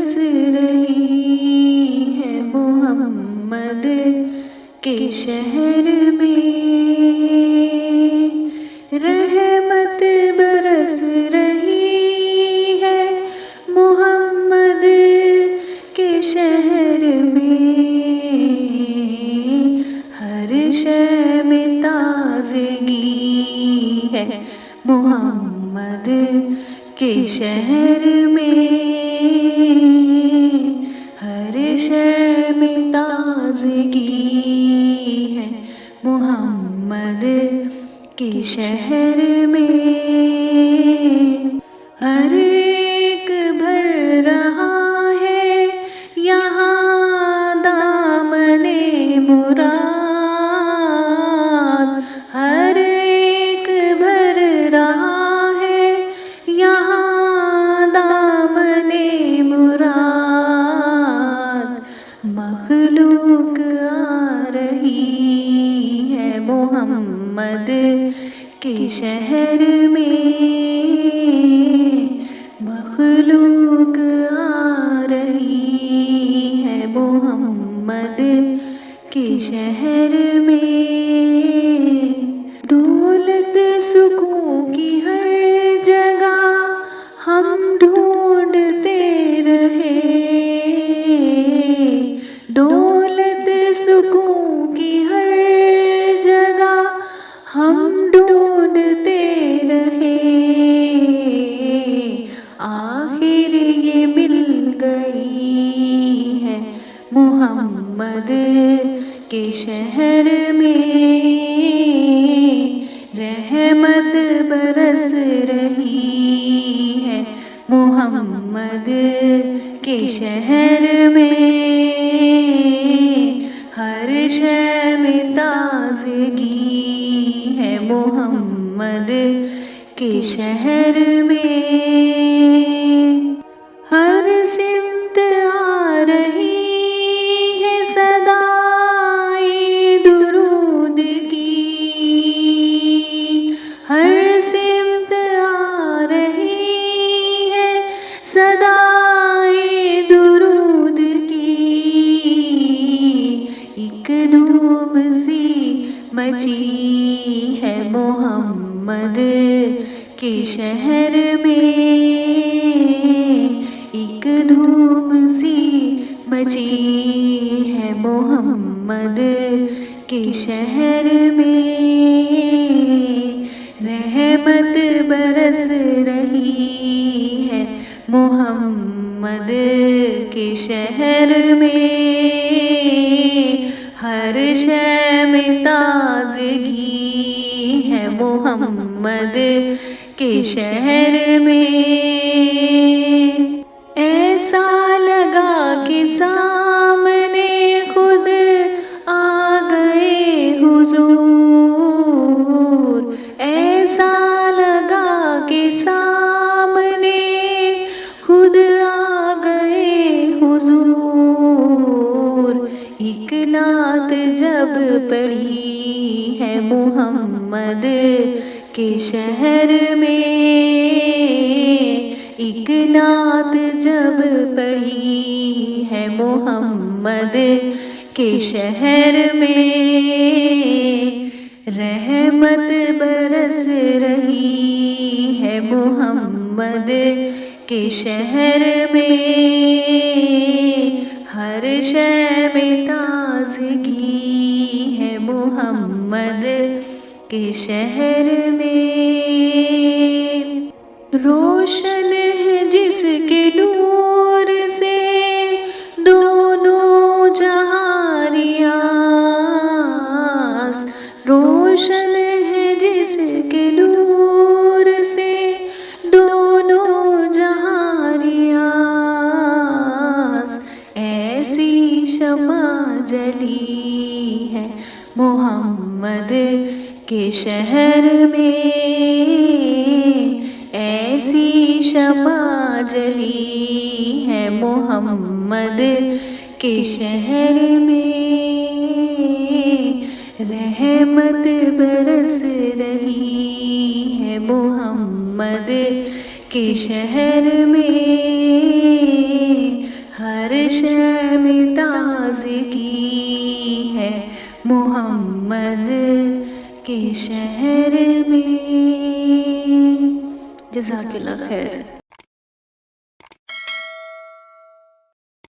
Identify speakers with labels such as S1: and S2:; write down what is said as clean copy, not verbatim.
S1: برس رہی ہے محمد کے شہر میں، رحمت برس رہی ہے محمد کے شہر میں، ہر شے میں تازگی ہے محمد کے شہر میں، ہر شے میں تازگی ہے محمد کے شہر میں، ہر ایک بھر رہا ہے یہاں دامن مراد، ہر ایک بھر رہا ہے یہاں دامن مراد، مخلوق آ رہی ہے محمد کے شہر میں، مخلوق آ رہی ہے محمد کے شہر میں، دولت سکون کی ہر جگہ ہم ڈھونڈتے رہے، دولت سکون کی ہر جگہ ہم ڈھونڈتے رہے، آخر یہ مل گئی ہے محمد کے شہر میں، رحمت برس رہی ہے محمد کے شہر میں، ہر شے میں تازگی ہے محمد کے شہر میں، ہر سمت آ رہی ہے صدائے درود کی، ہر سمت آ رہی ہے صدائے درود کی، ایک دھوم سی مچی ہے محمد کے شہر میں، ایک دھوم سی مچی ہے محمد کے شہر میں، رحمت برس رہی ہے محمد کے شہر میں، ہر شے میں تازگی ہے محمد کے شہر میں، ایسا لگا کہ سامنے خود آ گئے حضور، ایسا لگا کہ سامنے خود آ گئے حضور، ایک نعت جب پڑھی ہے محمد کے شہر میں، ایک نعت جب پڑھی ہے محمد کے شہر میں، رحمت برس رہی ہے محمد کے شہر میں، ہر شے میں تازگی ہے محمد کے شہر میں، روشن ہے جس کے نور سے دونوں جہاں ریاض، روشن ہے جس کے نور سے دونوں جہاں ریاض، ایسی شمع جلی ہے محمد کے شہر میں، ایسی شمع جلی ہے محمد کے شہر میں، رحمت برس رہی ہے محمد کے شہر میں، تازگی ہے محمد کے شہر میں. جزاک اللہ خیر.